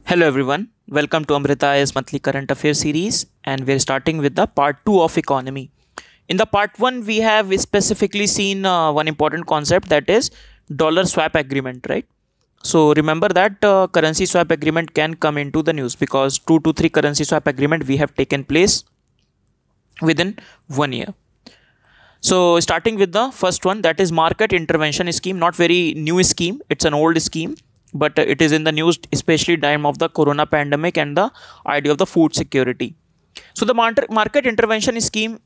Hello everyone, welcome to Amrita IAS monthly current affairs series, and we're starting with the part 2 of economy. In the part 1 we have specifically seen one important concept, that is dollar swap agreement, right? So remember that currency swap agreement can come into the news because 2 to 3 currency swap agreement we have taken place within 1 year. So starting with the first one, that is market intervention scheme. Not very new scheme, it's an old scheme, but it is in the news, especially time of the corona pandemic and the idea of the food security. So the market intervention scheme,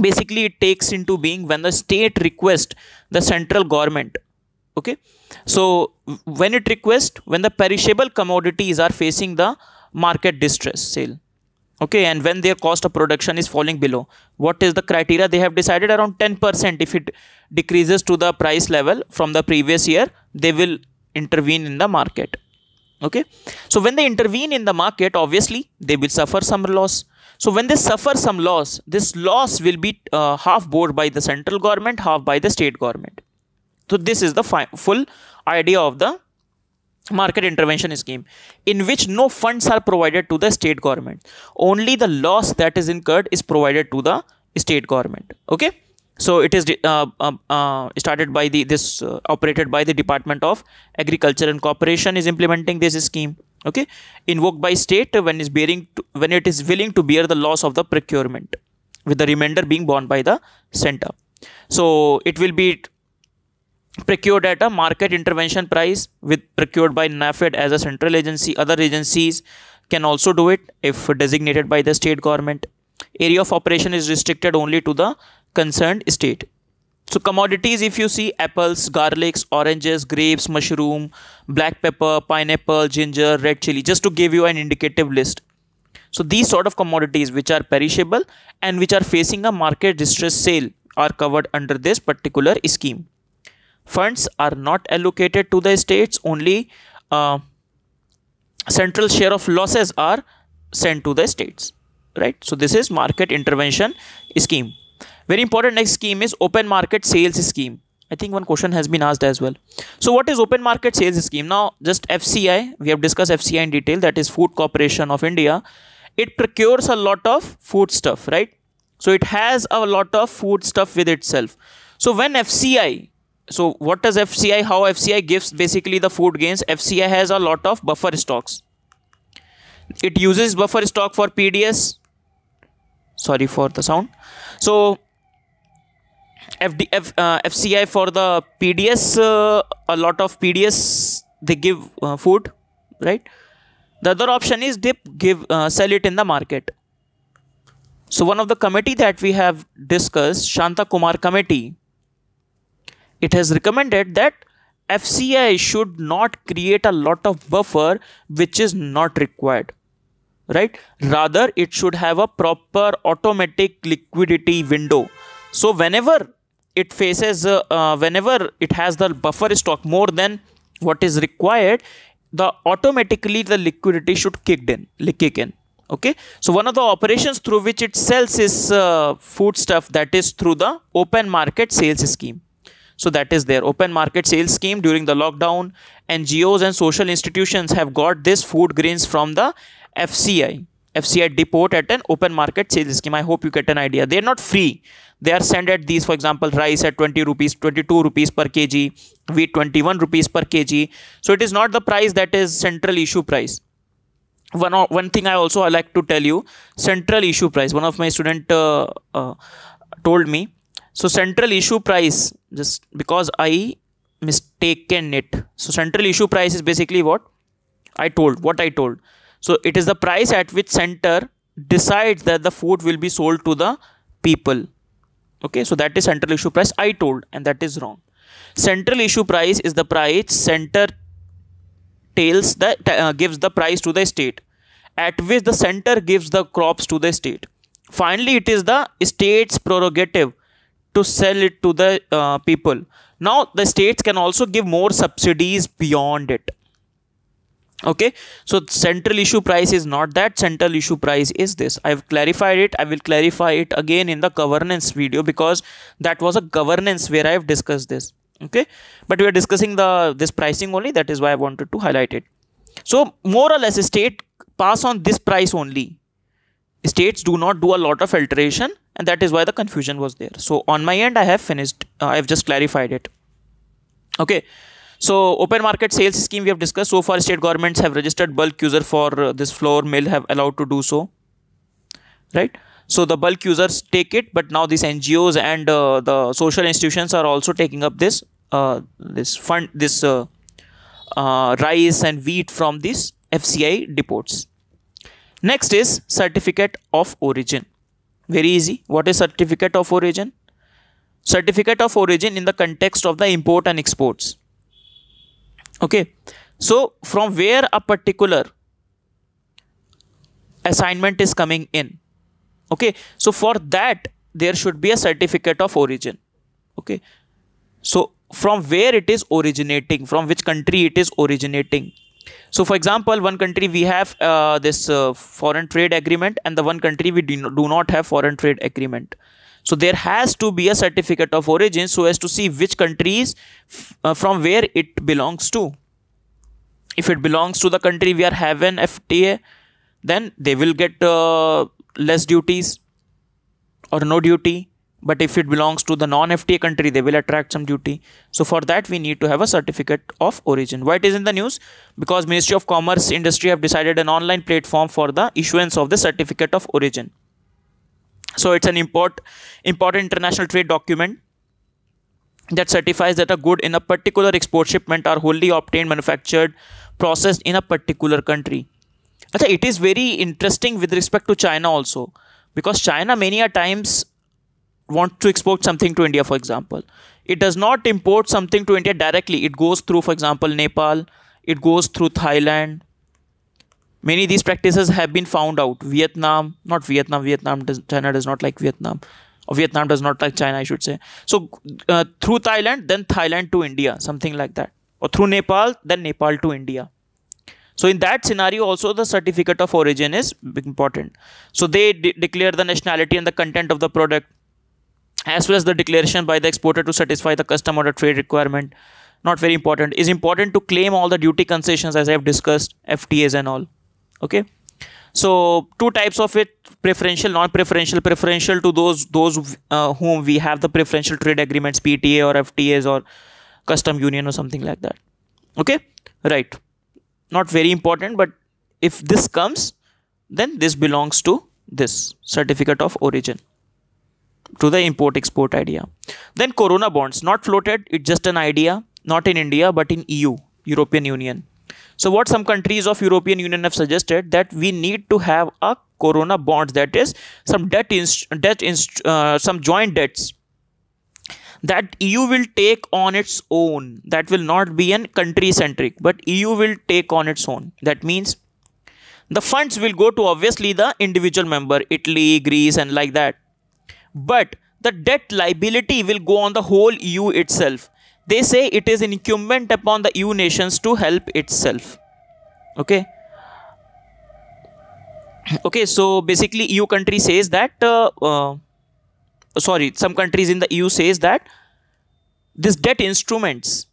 basically it takes into being when the state requests the central government. Okay, so when it requests, when the perishable commodities are facing the market distress sale, okay, and when their cost of production is falling below, what is the criteria they have decided? Around 10%. If it decreases to the price level from the previous year, they will intervene in the market. Okay, so when they intervene in the market, obviously they will suffer some loss. So when they suffer some loss, this loss will be half borne by the central government, half by the state government. So this is the full idea of the market intervention scheme, in which no funds are provided to the state government. Only the loss that is incurred is provided to the state government. Okay, so it is started by operated by the Department of Agriculture and Cooperation is implementing this scheme. Okay, invoked by state when it is willing to bear the loss of the procurement, with the remainder being borne by the center. So it will be procured at a market intervention price, with procured by NAFED as a central agency. Other agencies can also do it if designated by the state government. Area of operation is restricted only to the concerned state. So commodities, if you see, apples, garlics, oranges, grapes, mushroom, black pepper, pineapple, ginger, red chili, just to give you an indicative list. So these sort of commodities which are perishable and which are facing a market distress sale are covered under this particular scheme. Funds are not allocated to the states, only central share of losses are sent to the states, right? So this is market intervention scheme. Very important next scheme is open market sales scheme. I think one question has been asked as well. So what is open market sales scheme? Now just FCI, we have discussed FCI in detail, that is Food Corporation of India. It procures a lot of food stuff, right? So it has a lot of food stuff with itself. So when FCI, so what does FCI, how FCI gives basically the food gains? FCI has a lot of buffer stocks. It uses buffer stock for PDS. Sorry for the sound. So FCI for the PDS, a lot of PDS they give food, right? The other option is they sell it in the market. So one of the committee that we have discussed, Shanta Kumar committee, it has recommended that FCI should not create a lot of buffer which is not required, right? Rather, it should have a proper automatic liquidity window. So whenever it faces, whenever it has the buffer stock more than what is required, automatically the liquidity should kick in. Okay, so one of the operations through which it sells is food stuff, that is through the open market sales scheme. So that is their open market sales scheme. During the lockdown, NGOs and social institutions have got this food grains from the FCI depot at an open market sales scheme. I hope you get an idea. They are not free. They are sent at these, for example, rice at 20 rupees, 22 rupees per kg, wheat 21 rupees per kg. So it is not the price that is central issue price. One thing I also like to tell you, central issue price. One of my student told me. So central issue price, just because I mistaken it. So central issue price is basically what I told. So it is the price at which center decides that the food will be sold to the people. Okay, so that is central issue price I told, and that is wrong. Central issue price is the price center gives the price to the state, at which the center gives the crops to the state. Finally, it is the state's prerogative to sell it to the people. Now the states can also give more subsidies beyond it. Okay, so central issue price is not that. Central issue price is this. I've clarified it. I will clarify it again in the governance video, because that was a governance where I have discussed this. Okay, but we are discussing this pricing only, that is why I wanted to highlight it. So more or less state pass on this price only. States do not do a lot of filtration, and that is why the confusion was there. So on my end I have finished, I have just clarified it. Okay, so open market sales scheme we have discussed. So far state governments have registered bulk user for this flour mill, have allowed to do so, right? So the bulk users take it, but now these NGOs and the social institutions are also taking up this rice and wheat from these FCI depots. Next is certificate of origin. Very easy. What is certificate of origin? Certificate of origin in the context of the import and exports. Okay, so from where a particular assignment is coming in. Okay, so for that there should be a certificate of origin. Okay, so from where it is originating, from which country it is originating. So for example, one country we have this foreign trade agreement, and the one country we do not have foreign trade agreement. So there has to be a certificate of origin so as to see which countries from where it belongs to. If it belongs to the country we are having FTA, then they will get less duties or no duty. But if it belongs to the non-FTA country, they will attract some duty. So for that we need to have a certificate of origin. Why it is in the news? Because Ministry of Commerce Industry have decided an online platform for the issuance of the certificate of origin. So it's an important international trade document that certifies that a good in a particular export shipment are wholly obtained, manufactured, processed in a particular country. Achha, it is very interesting with respect to China also, because China many a times want to export something to India. For example, it does not import something to India directly. It goes through, for example, Nepal, it goes through Thailand. Many of these practices have been found out. China does not like Vietnam, or Vietnam does not like China, I should say. So through Thailand, then Thailand to India, something like that, or through Nepal, then Nepal to India. So in that scenario also the certificate of origin is important. So they declare the nationality and the content of the product, as well as the declaration by the exporter to satisfy the custom or the trade requirement. Not very important. Is important to claim all the duty concessions, as I have discussed, FTAs and all. Okay, so two types of it: preferential, non-preferential. Preferential to those whom we have the preferential trade agreements, PTA or FTAs or custom union or something like that. Okay, right, not very important, but if this comes, then this belongs to this certificate of origin, to the import export idea. Then corona bonds, not floated, it's just an idea, not in India but in EU, European Union. So what some countries of European Union have suggested, that we need to have a corona bonds, that is some some joint debts that EU will take on its own. That will not be an country centric, but EU will take on its own. That means the funds will go to obviously the individual member, Italy, Greece and like that, but the debt liability will go on the whole EU itself. They say it is incumbent upon the EU nations to help itself. Okay, so basically EU country says that some countries in the EU says that this debt instruments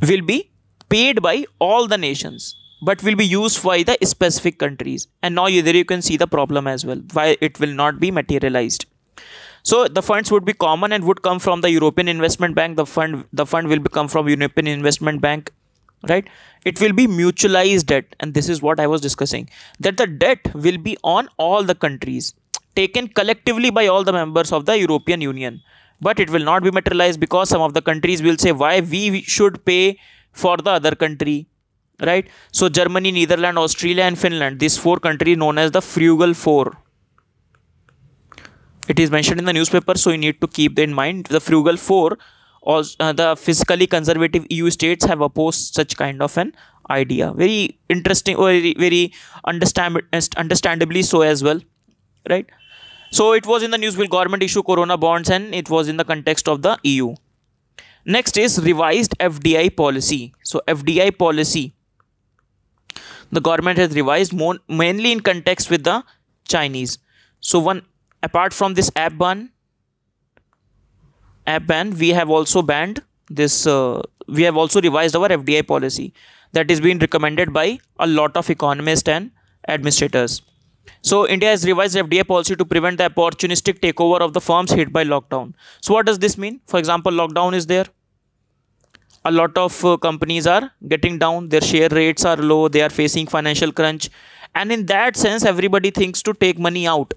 will be paid by all the nations, but will be used by the specific countries. And now there you can see the problem as well, why it will not be materialized. So the funds would be common and would come from the European Investment Bank. The fund will become from European Investment Bank, right? It will be mutualized debt, and this is what I was discussing, that the debt will be on all the countries, taken collectively by all the members of the European Union, but it will not be materialized because some of the countries will say why we should pay for the other country, right? So Germany, Netherlands, Australia and Finland, these four countries known as the Frugal Four. It is mentioned in the newspaper, so you need to keep that in mind. The Frugal Four, also, the fiscally conservative EU states have opposed such kind of an idea. Very interesting, or very understandably so as well, right? So it was in the news, will government issue corona bonds, and it was in the context of the EU. Next is revised FDI policy. So FDI policy, the government has revised mainly in context with the Chinese. So apart from this app ban, ban, we have also banned this. We have also revised our FDI policy that is being recommended by a lot of economists and administrators. So India has revised FDI policy to prevent the opportunistic takeover of the firms hit by lockdown. So what does this mean? For example, lockdown is there. A lot of companies are getting down. Their share rates are low. They are facing financial crunch. And in that sense, everybody thinks to take money out,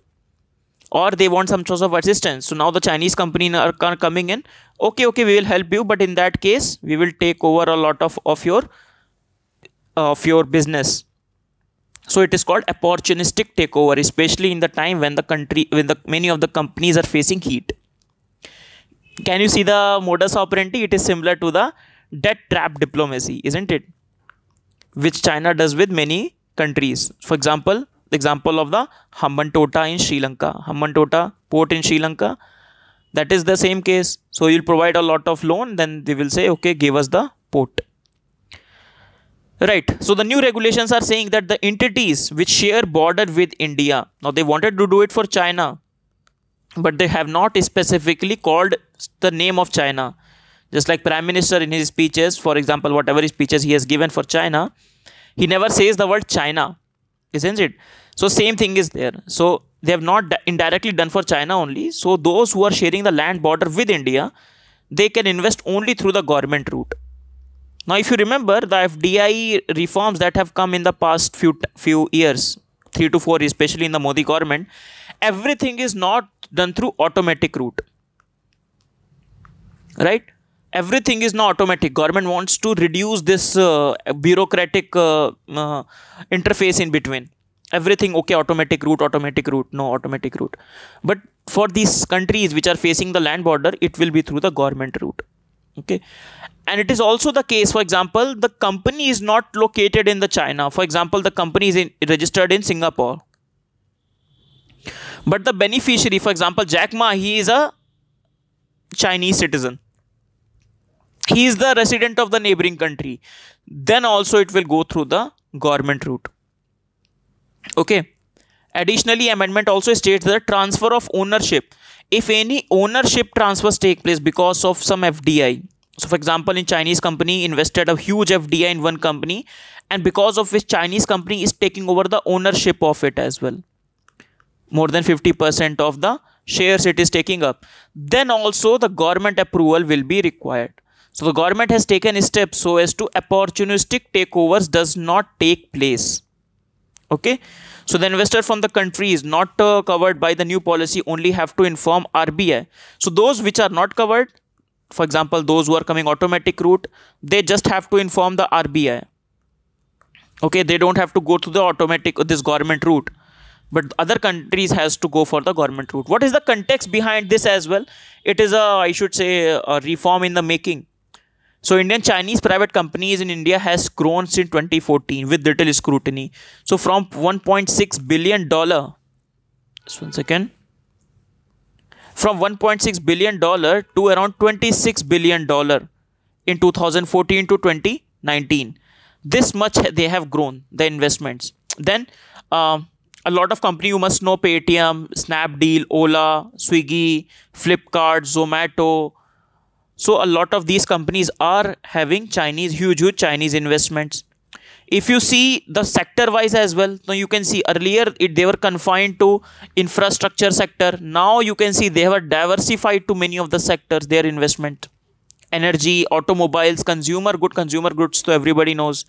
or they want some sort of assistance. So now the Chinese company are coming in. Okay, we will help you, but in that case, we will take over a lot of your business. So it is called opportunistic takeover, especially in the time when many of the companies are facing heat. Can you see the modus operandi? It is similar to the debt trap diplomacy, isn't it? Which China does with many countries. For example, the example of the Hambantota in Sri Lanka, Hambantota port in Sri Lanka, that is the same case. So you'll provide a lot of loan, then they will say, okay, give us the port. Right. So the new regulations are saying that the entities which share border with India, now they wanted to do it for China, but they have not specifically called the name of China. Just like Prime Minister in his speeches, for example, whatever speeches he has given for China, he never says the word China, isn't it? So same thing is there. So they have not indirectly done for China only. So those who are sharing the land border with India, they can invest only through the government route. Now, if you remember the FDI reforms that have come in the past few years, 3 to 4, especially in the Modi government, everything is not done through automatic route, right? Everything is not automatic. Government wants to reduce this bureaucratic interface in between. Everything, okay, automatic route, no automatic route. But for these countries which are facing the land border, it will be through the government route. Okay. And it is also the case, for example, the company is not located in the China. For example, the company is registered in Singapore. But the beneficiary, for example, Jack Ma, he is a Chinese citizen. He is the resident of the neighboring country. Then also it will go through the government route. Okay. Additionally, amendment also states that transfer of ownership. If any ownership transfers take place because of some FDI. So for example, in Chinese company invested a huge FDI in one company, and because of which Chinese company is taking over the ownership of it as well. More than 50% of the shares it is taking up. Then also the government approval will be required. So the government has taken steps so as to opportunistic takeovers does not take place. Okay. So the investor from the country is not covered by the new policy, only have to inform RBI. So those which are not covered, for example, those who are coming automatic route, they just have to inform the RBI. Okay, they don't have to go to the automatic this government route. But other countries has to go for the government route. What is the context behind this as well? It is I should say, a reform in the making. So Indian Chinese private companies in India has grown since 2014 with little scrutiny. So from $1.6 billion, just one second, from $1.6 billion to around $26 billion in 2014 to 2019. This much they have grown, the investments. Then a lot of company you must know, Paytm, Snapdeal, Ola, Swiggy, Flipkart, Zomato. So a lot of these companies are having huge Chinese investments. If you see the sector wise as well, now you can see earlier they were confined to infrastructure sector. Now you can see they have diversified to many of the sectors, their investment. Energy, automobiles, consumer goods, so everybody knows.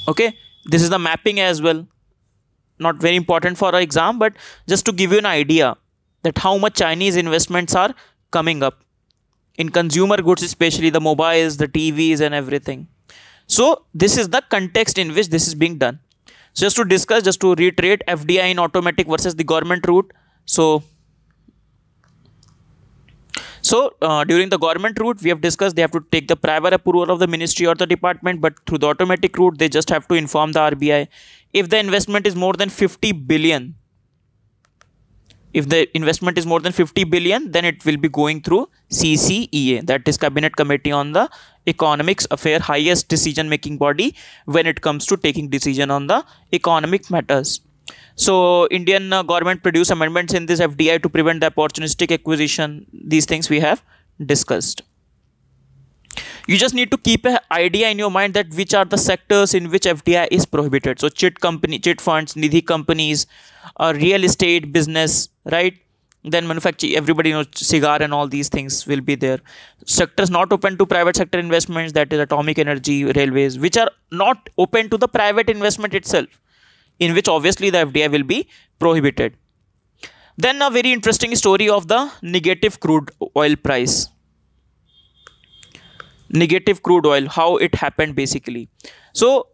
Okay, this is the mapping as well. Not very important for our exam, but just to give you an idea that how much Chinese investments are coming up in consumer goods, especially the mobiles, the TVs and everything. So this is the context in which this is being done. So just to discuss, just to reiterate, FDI in automatic versus the government route. So during the government route, we have discussed they have to take the prior approval of the ministry or the department, but through the automatic route, they just have to inform the RBI. If the investment is more than 50 billion, if the investment is more than 50 billion, then it will be going through CCEA, that is Cabinet Committee on the Economics Affair, highest decision making body when it comes to taking decision on the economic matters. So Indian government produced amendments in this FDI to prevent the opportunistic acquisition. These things we have discussed. You just need to keep an idea in your mind that which are the sectors in which FDI is prohibited. So chit funds, nidhi companies, real estate business, right? Then manufacturing, everybody knows cigar and all these things will be there. Sectors not open to private sector investments, that is atomic energy, railways, which are not open to the private investment itself, in which obviously the FDI will be prohibited. Then a very interesting story of the negative crude oil price. Negative crude oil, how it happened basically. So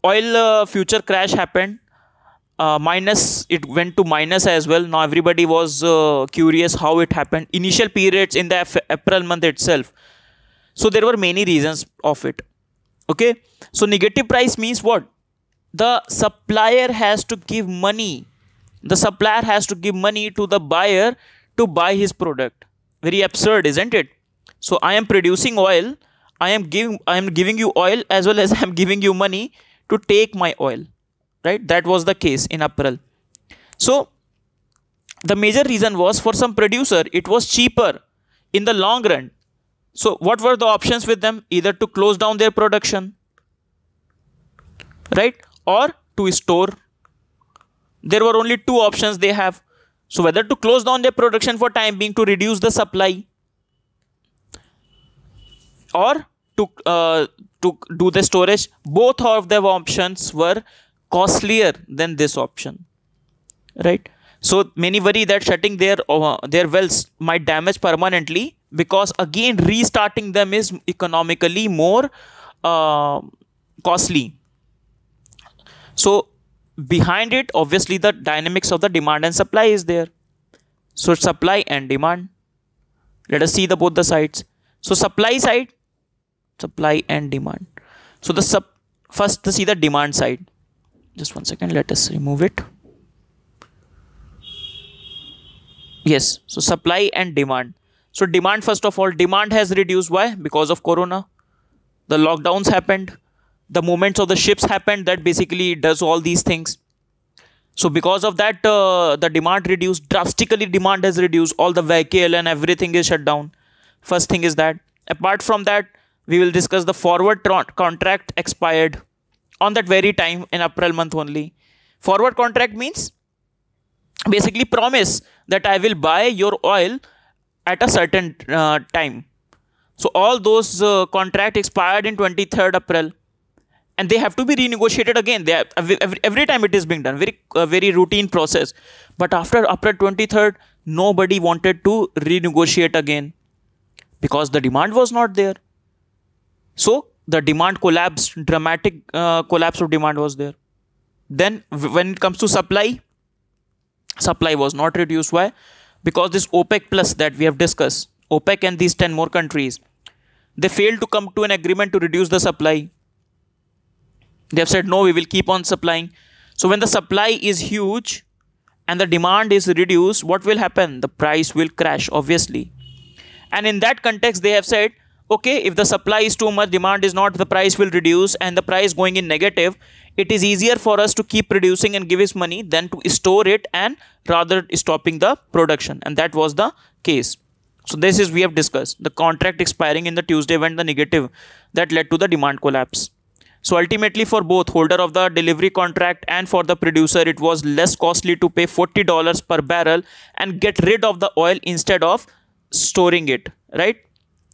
oil future crash happened, minus, it went to minus as well. Now everybody was curious how it happened. Initial periods in the April month itself. So there were many reasons of it. Okay, so negative price means what? The supplier has to give money. The supplier has to give money to the buyer to buy his product. Very absurd, isn't it? So I am producing oil. I am giving you oil as well as I am giving you money to take my oil. Right? That was the case in April. So the major reason was, for some producer, it was cheaper in the long run. So what were the options with them? Either to close down their production, right? Or to store. There were only two options they have. So whether to close down their production for time being to reduce the supply, or to do the storage. Both of the options were costlier than this option, right? So many worry that shutting their wells might damage permanently, because again restarting them is economically more costly. So behind it, obviously the dynamics of the demand and supply is there. So supply and demand. Let us see both the sides. So supply side, supply and demand. So first to see the demand side. Just one second, let us remove it. Yes, so supply and demand. So demand, first of all, demand has reduced. Why? Because of corona. The lockdowns happened. The movements of the ships happened, that basically does all these things. So because of that, the demand reduced. Drastically demand has reduced. All the vehicle and everything is shut down. First thing is that. Apart from that, we will discuss the forward contract expired on that very time in April month only. Forward contract means basically promise that I will buy your oil at a certain time. So all those contract expired in 23rd April, and they have to be renegotiated again. They have, every time it is being done, very routine process. But after April 23rd, nobody wanted to renegotiate again, because the demand was not there. So the demand collapsed, dramatic collapse of demand was there. Then when it comes to supply, supply was not reduced. Why? Because this OPEC plus that we have discussed, OPEC and these 10 more countries, they failed to come to an agreement to reduce the supply. They have said, no, we will keep on supplying. So when the supply is huge and the demand is reduced, what will happen? The price will crash, obviously. And in that context, they have said, okay, if the supply is too much, demand is not, the price will reduce, and the price going in negative, it is easier for us to keep producing and give us money than to store it and rather stopping the production. And that was the case. So this is, we have discussed the contract expiring in the Tuesday went the negative, that led to the demand collapse. So ultimately, for both holder of the delivery contract and for the producer, it was less costly to pay $40 per barrel and get rid of the oil instead of storing it, right?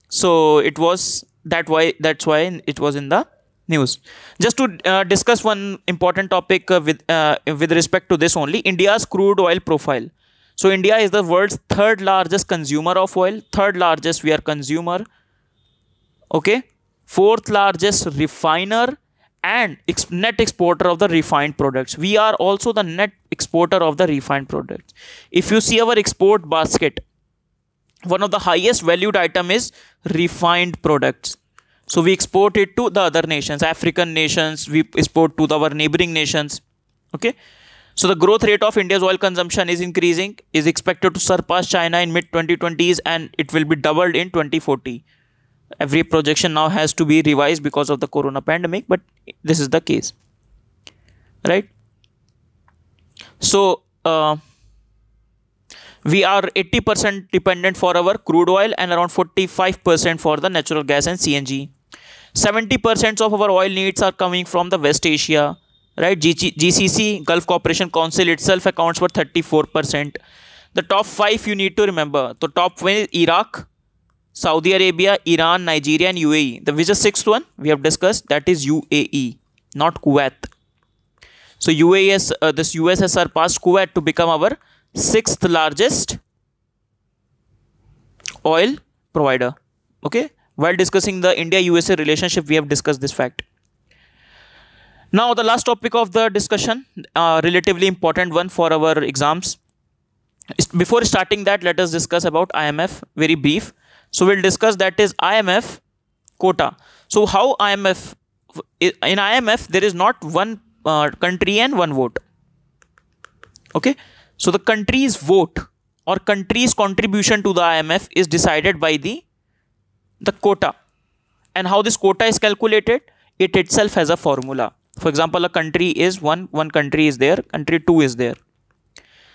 So it was that's why it was in the news. Just to discuss one important topic with respect to this only, India's crude oil profile. So India is the world's third largest consumer of oil. Third largest we are consumer. Okay. Fourth largest refiner and net exporter of the refined products. We are also the net exporter of the refined products. If you see our export basket, one of the highest valued item is refined products. So we export it to the other nations, African nations, we export to our neighboring nations. Okay. So the growth rate of India's oil consumption is increasing, is expected to surpass China in mid 2020s, and it will be doubled in 2040. Every projection now has to be revised because of the corona pandemic, but this is the case, right? So we are 80% dependent for our crude oil and around 45% for the natural gas and CNG. 70% of our oil needs are coming from the West Asia, right? GCC, Gulf Cooperation Council itself accounts for 34%. The top 5 you need to remember. The top 1 is Iraq, Saudi Arabia, Iran, Nigeria and UAE. Which is 6th one we have discussed, that is UAE, not Kuwait. So this US has surpassed Kuwait to become our 6th largest oil provider. Okay, while discussing the India-USA relationship, we have discussed this fact. Now the last topic of the discussion, relatively important one for our exams. Before starting that, let us discuss about IMF, very brief. So we'll discuss, that is IMF quota. So how IMF, in IMF there is not one country and one vote. Okay, so the country's vote or country's contribution to the IMF is decided by the quota. And how this quota is calculated, it itself has a formula. For example, a country is one country is there, country 2 is there.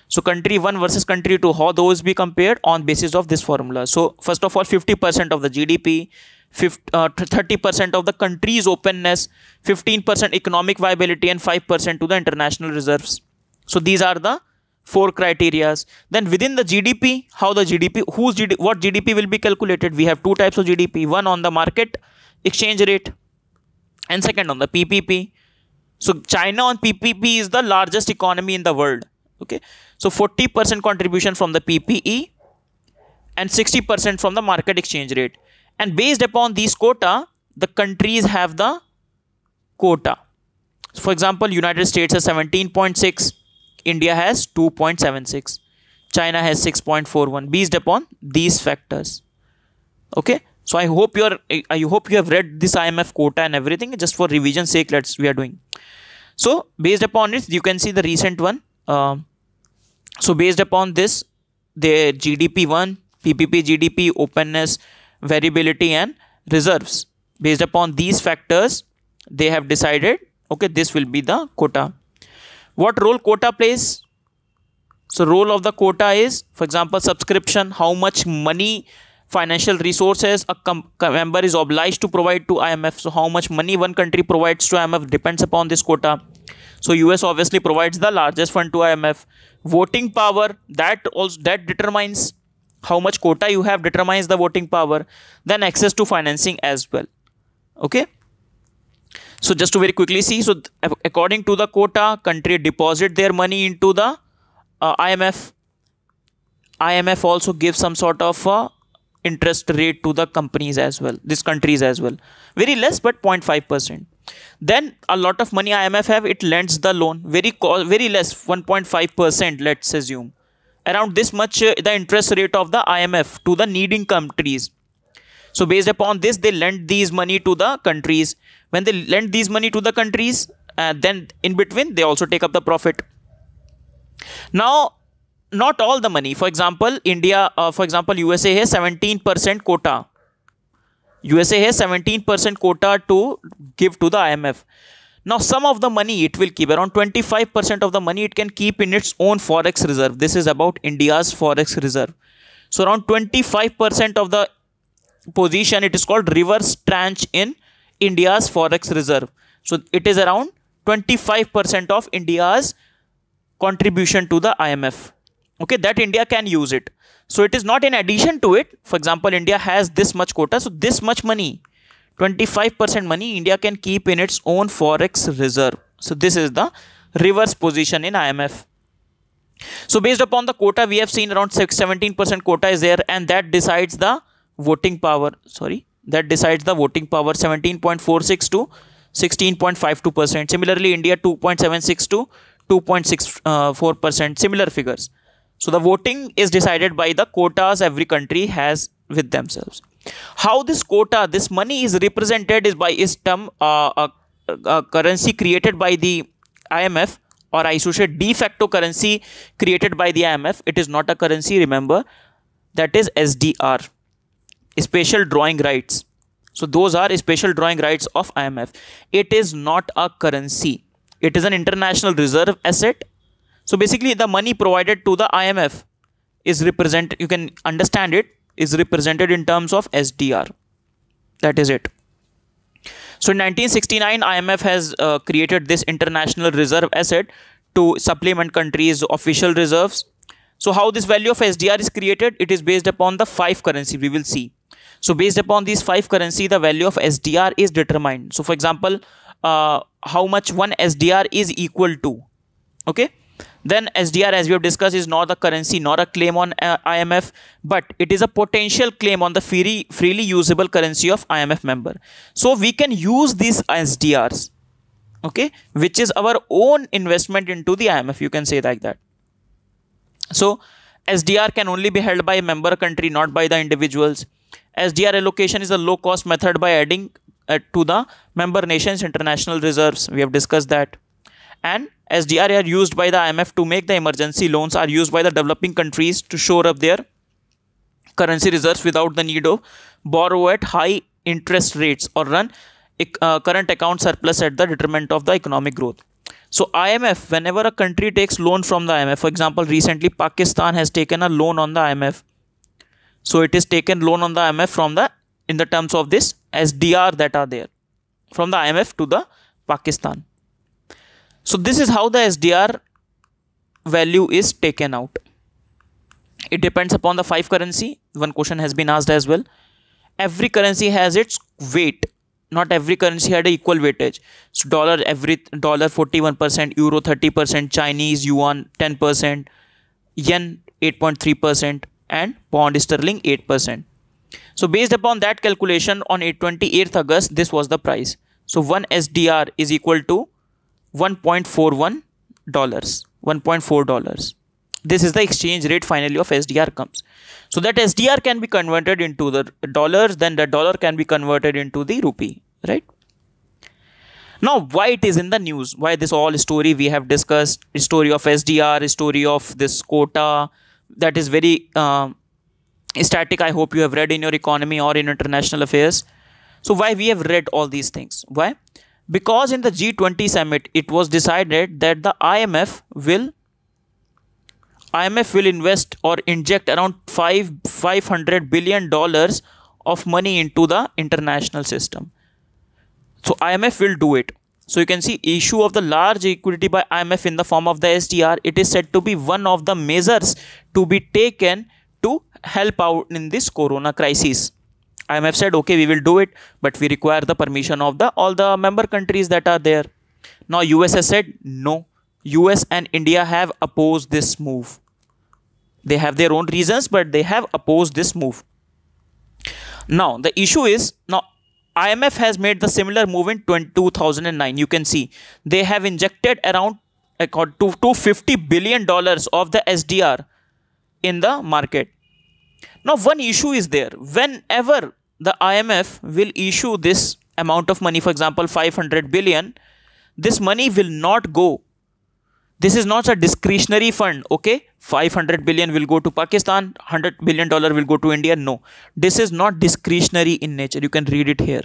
So country 1 versus country 2, how those be compared on basis of this formula. So first of all, 50% of the GDP, 30% of the country's openness, 15% economic viability and 5% to the international reserves. So these are the 4 criterias. Then within the GDP, how the GDP, what GDP will be calculated? We have 2 types of GDP, one on the market exchange rate and second on the PPP. So China on PPP is the largest economy in the world. Okay, so 40% contribution from the PPE and 60% from the market exchange rate. And based upon these quota, the countries have the quota. For example, United States has 17.6, India has 2.76, China has 6.41, based upon these factors. Okay, so I hope you have read this IMF quota and everything. Just for revision sake, we are doing. So based upon it, you can see the recent one. So based upon this, the GDP 1, PPP GDP, openness, variability and reserves. Based upon these factors, they have decided, okay, this will be the quota. What role quota plays? So role of the quota is, for example, subscription, how much money, financial resources a member is obliged to provide to IMF. So how much money one country provides to IMF depends upon this quota. So US obviously provides the largest fund to IMF. Voting power, that determines how much quota you have, determines the voting power. Then access to financing as well. Okay, so just to very quickly see, so according to the quota, country deposit their money into the IMF. IMF also gives some sort of interest rate to the companies as well, these countries as well, very less, but 0.5%. Then a lot of money IMF have, it lends the loan, very less, 1.5%, let's assume. Around this much the interest rate of the IMF to the needing countries. So based upon this, they lend these money to the countries. When they lend these money to the countries, then in between they also take up the profit. Now, not all the money. For example, USA has 17% quota. USA has 17% quota to give to the IMF. Now, some of the money it will keep, around 25% of the money it can keep in its own forex reserve. This is about India's forex reserve. So around 25% of the position, it is called reverse tranche in India's forex reserve. So it is around 25% of India's contribution to the IMF. Okay, that India can use it. So it is not in addition to it. For example, India has this much quota. So this much money, 25% money, India can keep in its own forex reserve. So this is the reverse position in IMF. So based upon the quota, we have seen around 17% quota is there, and that decides the voting power. That decides the voting power, 17.46 to 16.52%. Similarly, India 2.76 to 2.64%. Similar figures. So the voting is decided by the quotas every country has with themselves. How this quota, this money is represented is by its term, a currency created by the IMF, or I should say de facto currency created by the IMF. It is not a currency, remember, that is SDR, special drawing rights. So those are special drawing rights of IMF. It is not a currency. It is an international reserve asset. So basically the money provided to the IMF is represented, you can understand it, is represented in terms of SDR. That is it. So in 1969, IMF has created this international reserve asset to supplement countries' official reserves. So how this value of SDR is created? It is based upon the 5 currency, we will see. So based upon these 5 currency, the value of SDR is determined. So for example, how much one SDR is equal to. Okay. Then SDR, as we have discussed, is not a currency, not a claim on IMF, but it is a potential claim on the freely usable currency of IMF member. So we can use these SDRs, okay, which is our own investment into the IMF. You can say like that. So SDR can only be held by a member country, not by the individuals. SDR allocation is a low-cost method by adding to the member nations' international reserves. We have discussed that. And SDR are used by the IMF to make the emergency loans, are used by the developing countries to shore up their currency reserves without the need of borrow at high interest rates or run current account surplus at the detriment of the economic growth. So IMF, whenever a country takes loan from the IMF, for example, recently Pakistan has taken a loan on the IMF. So it is taken loan on the IMF from the, in the terms of this SDR that are there from the IMF to the Pakistan. So this is how the SDR value is taken out. It depends upon the 5 currency. One question has been asked as well. Every currency has its weight. Not every currency had an equal weightage. So dollar 41%, euro 30%, Chinese yuan 10%, yen 8.3%, and pound sterling 8%. So based upon that calculation on 28th August, this was the price. So 1 SDR is equal to $1.41, $1.4. This is the exchange rate finally of SDR comes. So that SDR can be converted into the dollars, then the dollar can be converted into the rupee, right? Now, why it is in the news? Why this all story we have discussed? Story of SDR, story of this quota, that is very static. I hope you have read in your economy or in international affairs. So why we have read all these things? Why? Because in the G20 summit, it was decided that the IMF will invest or inject around $500 billion of money into the international system. So IMF will do it. So you can see issue of the large equity by IMF in the form of the SDR. It is said to be one of the measures to be taken to help out in this corona crisis. IMF said, okay, we will do it, but we require the permission of all the member countries that are there. Now US has said no. US and India have opposed this move. They have their own reasons, but they have opposed this move. Now the issue is, now IMF has made the similar move in 2009. You can see they have injected around $250 billion of the SDR in the market. Now one issue is there. Whenever the IMF will issue this amount of money, for example 500 billion, this money will not go. This is not a discretionary fund. Okay, 500 billion will go to Pakistan, $100 billion will go to India. No, this is not discretionary in nature. You can read it here.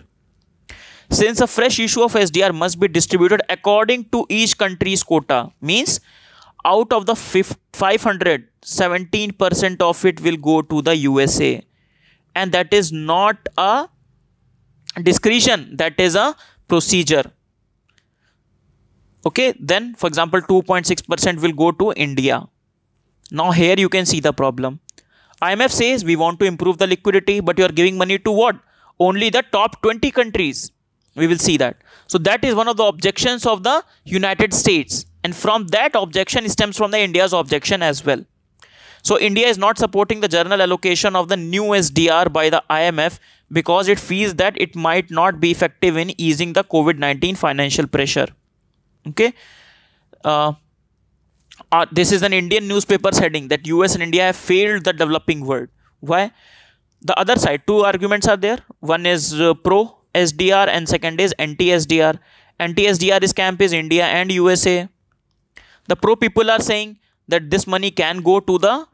Since a fresh issue of SDR must be distributed according to each country's quota, means out of the 500, 17% of it will go to the USA. And that is not a discretion, that is a procedure. Okay, then for example 2.6% will go to India. Now here you can see the problem. IMF says we want to improve the liquidity, but you are giving money to what? Only the top 20 countries. We will see that. So that is one of the objections of the United States. And from that objection stems from the India's objection as well. So India is not supporting the general allocation of the new SDR by the IMF because it feels that it might not be effective in easing the COVID-19 financial pressure. Okay. This is an Indian newspaper's heading that US and India have failed the developing world. Why? The other side, 2 arguments are there. One is pro SDR and second is anti-SDR. Anti-SDR camp is India and USA. The pro people are saying that this money can go to the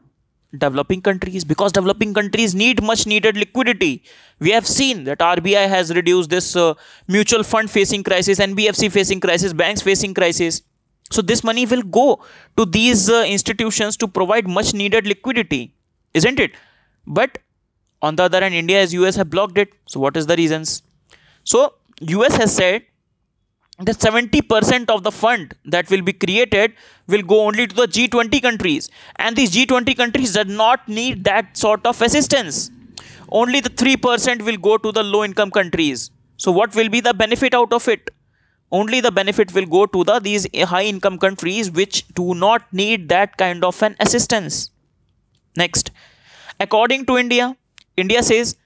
developing countries because developing countries need much needed liquidity. We have seen that RBI has reduced this mutual fund facing crisis, NBFC facing crisis, banks facing crisis. So this money will go to these institutions to provide much needed liquidity, isn't it? But on the other hand, India as US have blocked it. So what is the reasons? So US has said that 70% of the fund that will be created will go only to the G20 countries, and these G20 countries do not need that sort of assistance. Only the 3% will go to the low income countries. So what will be the benefit out of it? Only the benefit will go to these high income countries which do not need that kind of an assistance. Next, according to India, India says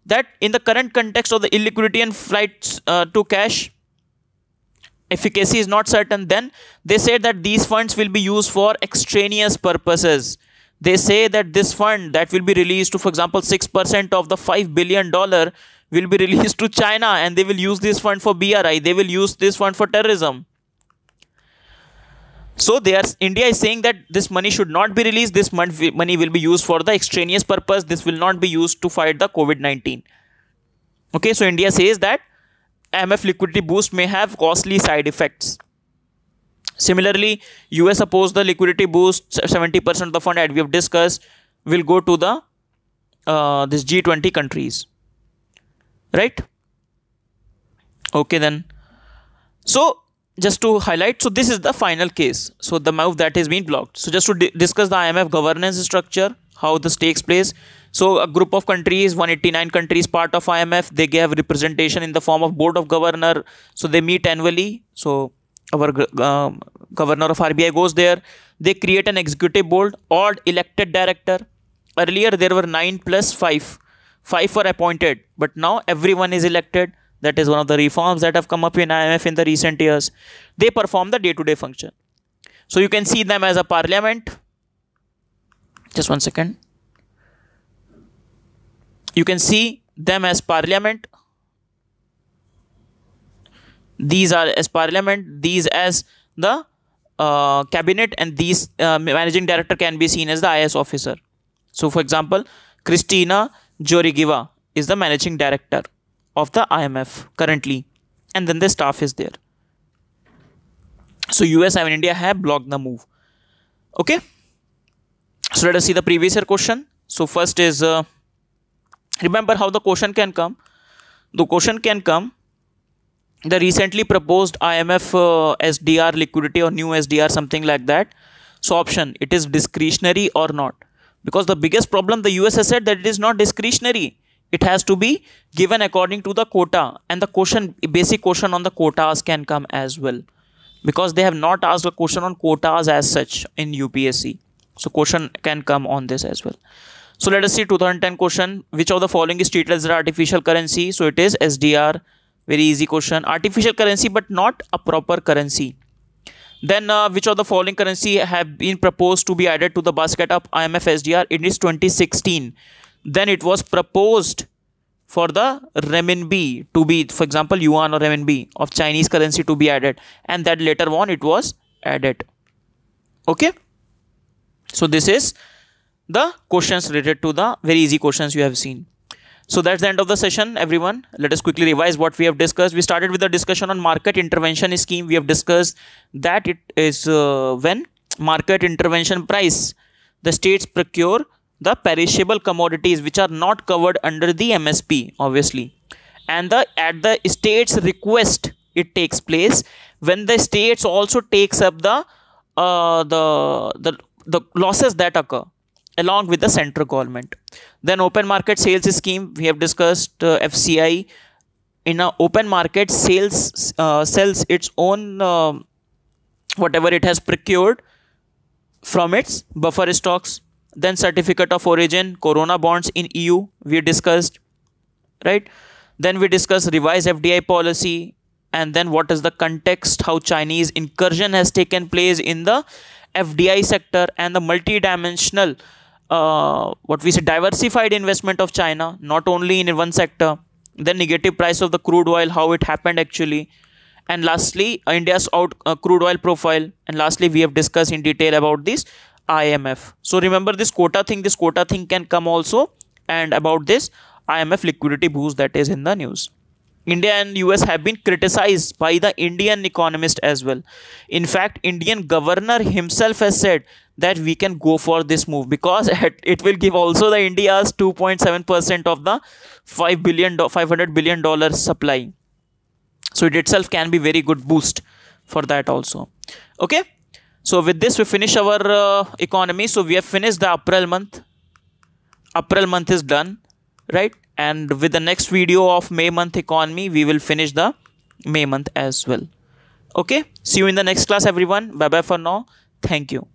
that in the current context of the illiquidity and flights to cash, efficacy is not certain. Then they say that these funds will be used for extraneous purposes. They say that this fund that will be released to, for example, 6% of the $5 billion will be released to China, and they will use this fund for BRI. They will use this fund for terrorism. So India is saying that this money should not be released. This money will be used for the extraneous purpose. This will not be used to fight the COVID-19. Okay, so India says that IMF liquidity boost may have costly side effects. Similarly, US opposed the liquidity boost. 70% of the fund, as we have discussed, will go to the this G20 countries. Right? Okay then. So just to highlight, so this is the final case. So the move that has been blocked. So just to discuss the IMF governance structure, how this takes place. So a group of countries, 189 countries part of IMF, they gave representation in the form of board of governor. So they meet annually. So our governor of RBI goes there. They create an executive board, odd elected director. Earlier there were 9 plus 5. 5 were appointed, but now everyone is elected. That is one of the reforms that have come up in IMF in the recent years. They perform the day-to-day function. So you can see them as a parliament. Just one second. You can see them as parliament. These are as parliament. These as the cabinet, and these managing director can be seen as the IS officer. So for example, Christina Georgieva is the managing director of the IMF currently, and then the staff is there. So US and India have blocked the move. Okay, so let us see the previous year question. So first is remember how the question can come. The question can come, the recently proposed IMF SDR liquidity or new SDR, something like that. So option, it is discretionary or not, because the biggest problem, the US has said that it is not discretionary. It has to be given according to the quota, and the question, basic question on the quotas can come as well, because they have not asked a question on quotas as such in UPSC. So question can come on this as well. So let us see 2010 question. Which of the following is treated as an artificial currency? So it is SDR. Very easy question. Artificial currency but not a proper currency. Then which of the following currency have been proposed to be added to the basket of IMF SDR? It is 2016. Then it was proposed for the renminbi to be, for example, yuan or renminbi of Chinese currency to be added, and that later on it was added. Okay. So this is the questions related to the very easy questions you have seen. So that's the end of the session, everyone. Let us quickly revise what we have discussed. We started with the discussion on market intervention scheme. We have discussed that it is when market intervention price, the states procure the perishable commodities which are not covered under the MSP, obviously, and at the state's request it takes place when the states also takes up the losses that occur along with the central government. Then open market sales scheme, we have discussed FCI. In a open market, sells its own whatever it has procured from its buffer stocks. Then certificate of origin, corona bonds in EU, we discussed, right? Then we discussed revised FDI policy, and then what is the context, how Chinese incursion has taken place in the FDI sector, and the multi-dimensional what we say diversified investment of China, not only in one sector. Then negative price of the crude oil, how it happened actually, and lastly India's crude oil profile, and lastly we have discussed in detail about this IMF. So remember this quota thing can come also, and about this IMF liquidity boost that is in the news. India and US have been criticized by the Indian economist as well. In fact, Indian governor himself has said that we can go for this move because it will give also the India's 2.7% of the $500 billion supply. So it itself can be very good boost for that also. Okay. So with this we finish our economy. So we have finished the April month. April month is done, right? And with the next video of May month economy, we will finish the May month as well. Okay. See you in the next class, everyone. Bye bye for now. Thank you.